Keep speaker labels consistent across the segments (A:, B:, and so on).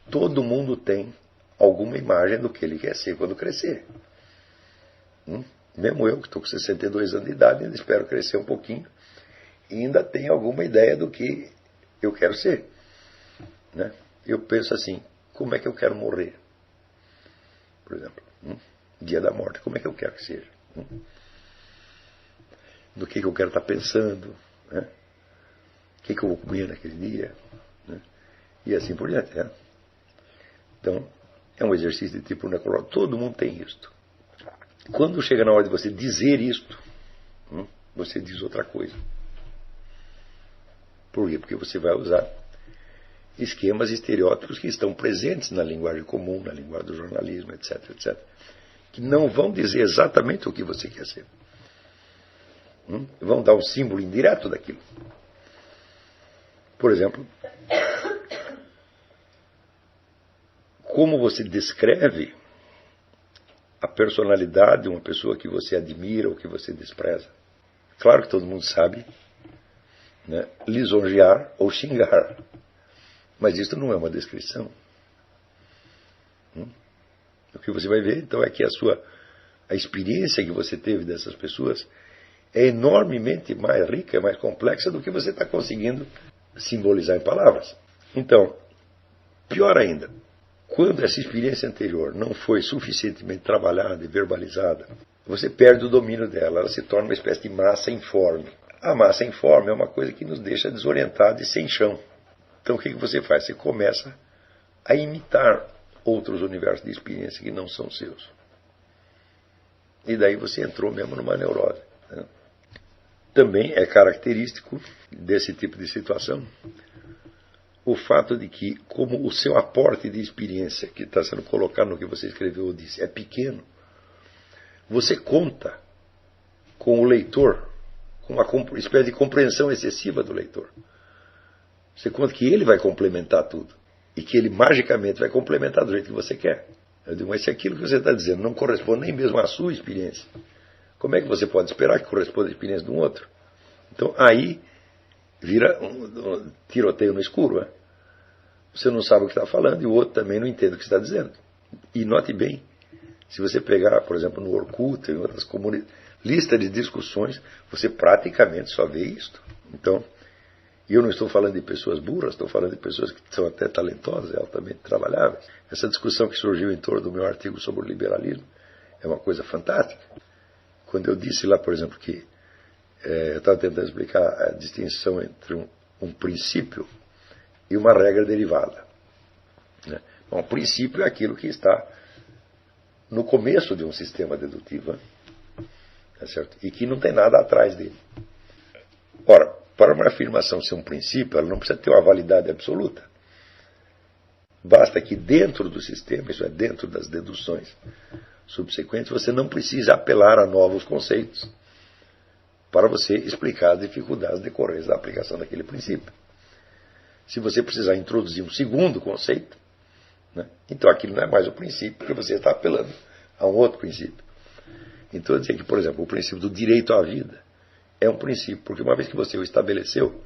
A: todo mundo tem alguma imagem do que ele quer ser quando crescer. Mesmo eu, que estou com 62 anos de idade, ainda espero crescer um pouquinho, e ainda tenho alguma ideia do que eu quero ser. Né? Eu penso assim, como é que eu quero morrer? Por exemplo, dia da morte, como é que eu quero que seja? Do que eu quero estar pensando? Né? O que eu vou comer naquele dia? Né? E assim por diante. Né? Então, é um exercício de tipo necológico. Todo mundo tem isto. Quando chega na hora de você dizer isto, você diz outra coisa. Por quê? Porque você vai usar esquemas e estereótipos que estão presentes na linguagem comum, na linguagem do jornalismo, etc, etc. Que não vão dizer exatamente o que você quer ser. Vão dar um símbolo indireto daquilo. Por exemplo, como você descreve a personalidade de uma pessoa que você admira ou que você despreza. Claro que todo mundo sabe, né, lisonjear ou xingar. Mas isso não é uma descrição. O que você vai ver, então, é que a experiência que você teve dessas pessoas é enormemente mais rica, mais complexa do que você está conseguindo simbolizar em palavras. Então, pior ainda, quando essa experiência anterior não foi suficientemente trabalhada e verbalizada, você perde o domínio dela, ela se torna uma espécie de massa informe. A massa informe é uma coisa que nos deixa desorientados e sem chão. Então o que você faz? Você começa a imitar outros universos de experiência que não são seus. E daí você entrou mesmo numa neurose. Né? Também é característico desse tipo de situação o fato de que, como o seu aporte de experiência que está sendo colocado no que você escreveu ou disse é pequeno, você conta com o leitor, com uma espécie de compreensão excessiva do leitor. Você conta que ele vai complementar tudo. E que ele magicamente vai complementar do jeito que você quer. Eu digo, mas se aquilo que você está dizendo não corresponde nem mesmo à sua experiência, como é que você pode esperar que corresponda à experiência de um outro? Então aí vira um tiroteio no escuro. Né? Você não sabe o que está falando e o outro também não entende o que está dizendo. E note bem, se você pegar, por exemplo, no Orkut, em outras comunidades, lista de discussões, você praticamente só vê isto. Então, e eu não estou falando de pessoas burras, estou falando de pessoas que são até talentosas, altamente trabalháveis. Essa discussão que surgiu em torno do meu artigo sobre o liberalismo é uma coisa fantástica. Quando eu disse lá, por exemplo, que eu estava tentando explicar a distinção entre um princípio e uma regra derivada. Né? Bom, o princípio é aquilo que está no começo de um sistema dedutivo, né? Tá certo? E que não tem nada atrás dele. Ora, para uma afirmação ser um princípio, ela não precisa ter uma validade absoluta. Basta que dentro do sistema, isso é, dentro das deduções subsequentes, você não precisa apelar a novos conceitos para você explicar as dificuldades decorrentes da aplicação daquele princípio. Se você precisar introduzir um segundo conceito, né, então aquilo não é mais o princípio, porque você está apelando a um outro princípio. Então eu dizer que, por exemplo, o princípio do direito à vida é um princípio, porque uma vez que você o estabeleceu,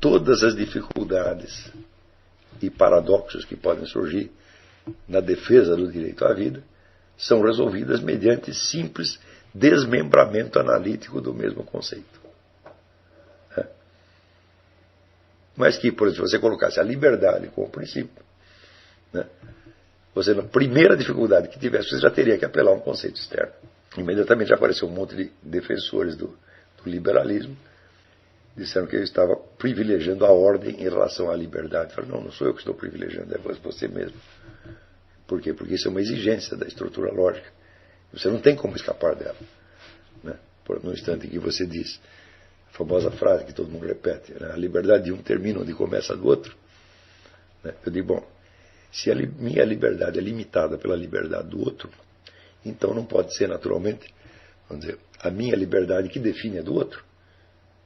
A: todas as dificuldades e paradoxos que podem surgir na defesa do direito à vida são resolvidas mediante simples desmembramento analítico do mesmo conceito. Mas que, por exemplo, se você colocasse a liberdade como princípio, né, você, na primeira dificuldade que tivesse, você já teria que apelar a um conceito externo. Imediatamente já apareceu um monte de defensores do liberalismo, disseram que eu estava privilegiando a ordem em relação à liberdade. Eu falei, não sou eu que estou privilegiando, é você mesmo. Por quê? Porque isso é uma exigência da estrutura lógica. Você não tem como escapar dela. Né? No instante em que você diz a famosa frase que todo mundo repete, né? A liberdade de um termina onde começa a do outro. Né? Eu digo, bom, se a minha liberdade é limitada pela liberdade do outro, então não pode ser naturalmente, vamos dizer, a minha liberdade que define a do outro,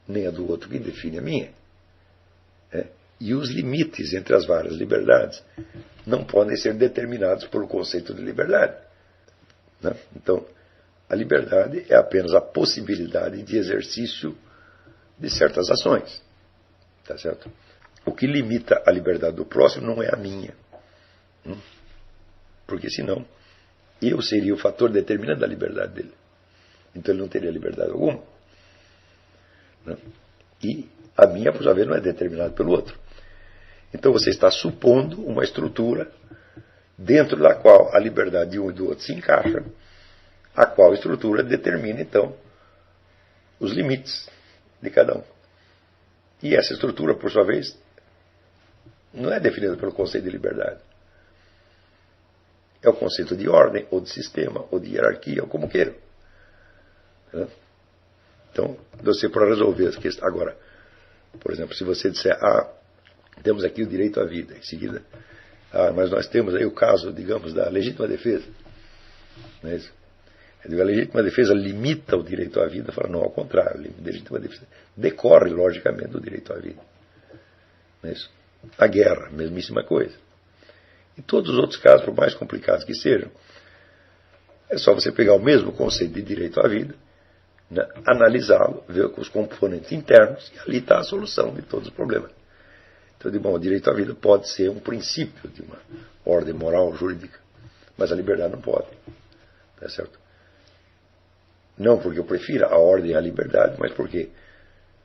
A: nem a do outro que define a minha. E os limites entre as várias liberdades não podem ser determinados pelo conceito de liberdade. Né? Então, a liberdade é apenas a possibilidade de exercício de certas ações. Tá certo? o que limita a liberdade do próximo não é a minha. Porque senão eu seria o fator determinante da liberdade dele. Então ele não teria liberdade alguma. E a minha, por sua vez, não é determinada pelo outro. Então você está supondo uma estrutura dentro da qual a liberdade de um e do outro se encaixa, a qual estrutura determina, então, os limites de cada um. E essa estrutura, por sua vez, não é definida pelo conceito de liberdade. É o conceito de ordem, ou de sistema, ou de hierarquia, ou como queira. Então, você para resolver as questões. Agora, por exemplo, se você disser, temos aqui o direito à vida, em seguida, mas nós temos aí o caso, digamos, da legítima defesa. Não é isso? A legítima defesa limita o direito à vida, fala, não, ao contrário, a legítima defesa decorre, logicamente, do direito à vida. Não é isso? A guerra, mesmíssima coisa. E todos os outros casos, por mais complicados que sejam, é só você pegar o mesmo conceito de direito à vida, né, analisá-lo, ver com os componentes internos, e ali está a solução de todos os problemas. Então, o direito à vida pode ser um princípio de uma ordem moral, jurídica, mas a liberdade não pode. Tá certo? Não porque eu prefira a ordem à liberdade, mas porque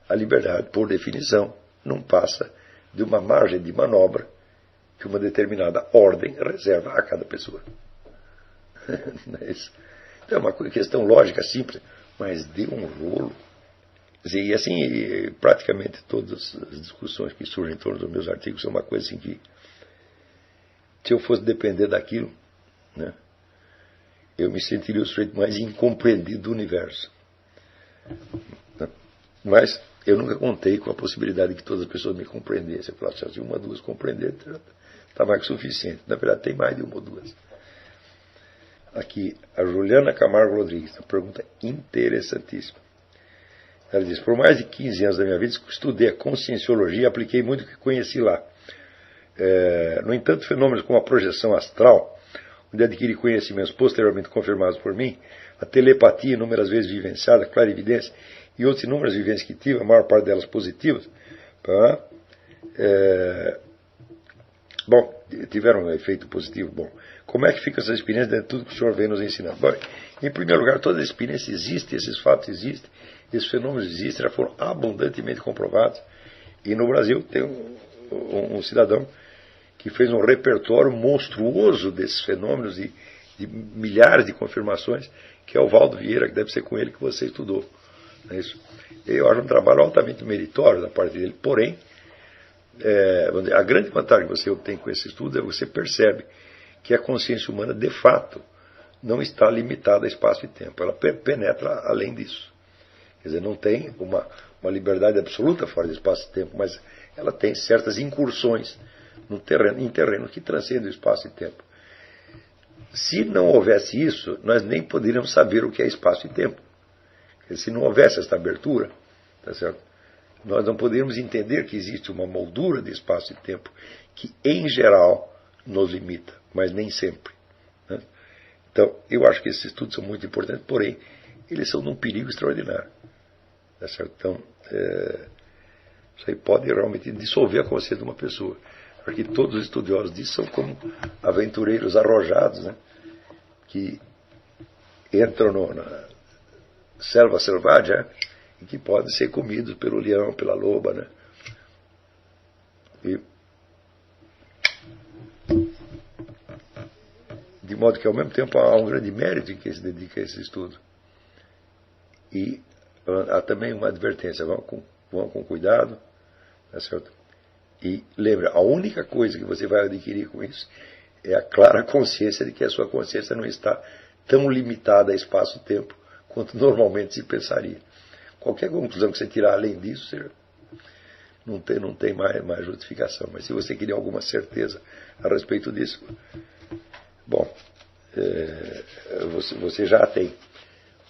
A: a liberdade, por definição, não passa de uma margem de manobra que uma determinada ordem reserva a cada pessoa. Não é isso? Então, é uma questão lógica simples, mas deu um rolo. E assim, praticamente todas as discussões que surgem em torno dos meus artigos são uma coisa assim que, se eu fosse depender daquilo, né, eu me sentiria o sujeito mais incompreendido do universo. Mas eu nunca contei com a possibilidade de que todas as pessoas me compreendessem. Eu falava, se uma ou duas compreender, está mais que suficiente. Na verdade, tem mais de uma ou duas. Aqui, a Juliana Camargo Rodrigues, uma pergunta interessantíssima. Ela diz, por mais de 15 anos da minha vida, estudei a conscienciologia e apliquei muito o que conheci lá. No entanto, fenômenos como a projeção astral, onde adquiri conhecimentos posteriormente confirmados por mim, a telepatia inúmeras vezes vivenciada, a clarividência e outras inúmeras vivências que tive, a maior parte delas positivas, tiveram um efeito positivo. Bom, como é que fica essa experiência dentro de tudo que o senhor vem nos ensinando? Bom, em primeiro lugar, toda a experiência existe, esses fatos existem, esses fenômenos existem, já foram abundantemente comprovados. E no Brasil tem um cidadão que fez um repertório monstruoso desses fenômenos de milhares de confirmações, que é o Valdo Vieira, que deve ser com ele que você estudou. Não é isso? Eu acho um trabalho altamente meritório da parte dele, porém, a grande vantagem que você obtém com esse estudo é que você percebe que a consciência humana, de fato, não está limitada a espaço e tempo. Ela penetra além disso. Quer dizer, não tem uma liberdade absoluta fora de espaço e tempo, mas ela tem certas incursões em terreno que transcende o espaço e tempo. Se não houvesse isso, nós nem poderíamos saber o que é espaço e tempo. Quer dizer, se não houvesse esta abertura, tá certo? Nós não poderíamos entender que existe uma moldura de espaço e tempo que, em geral, nos limita, mas nem sempre. Né? Então, eu acho que esses estudos são muito importantes, porém, eles são de um perigo extraordinário. Tá certo? Então, isso aí pode realmente dissolver a consciência de uma pessoa. Porque todos os estudiosos disso são como aventureiros arrojados, né? Que entram na selva selvagem, né? E que podem ser comidos pelo leão, pela loba, né? E, de modo que, ao mesmo tempo, há um grande mérito em quem se dedica a esse estudo. E há também uma advertência, vão com cuidado, tá certo? E lembre, a única coisa que você vai adquirir com isso é a clara consciência de que a sua consciência não está tão limitada a espaço e tempo quanto normalmente se pensaria. Qualquer conclusão que você tirar além disso, você não tem mais justificação. Mas se você queria alguma certeza a respeito disso, bom, você já a tem.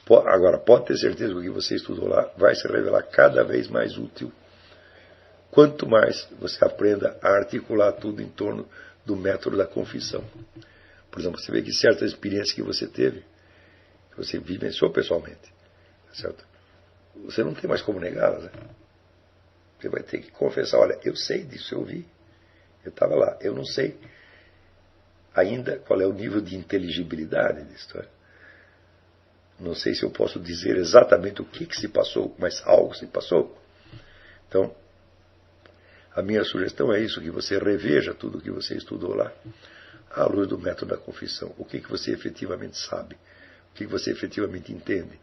A: Agora, pode ter certeza que o que você estudou lá vai se revelar cada vez mais útil. Quanto mais você aprenda a articular tudo em torno do método da confissão. Por exemplo, você vê que certas experiências que você teve, que você vivenciou pessoalmente, certo? Você não tem mais como negá-las, né? Você vai ter que confessar, olha, eu sei disso, eu vi. Eu estava lá, eu não sei ainda qual é o nível de inteligibilidade disso. Não sei se eu posso dizer exatamente o que se passou, mas algo se passou. Então, a minha sugestão é isso, que você reveja tudo o que você estudou lá, à luz do método da confissão. O que você efetivamente sabe, o que você efetivamente entende.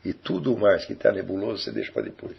A: E tudo mais que está nebuloso você deixa para depois.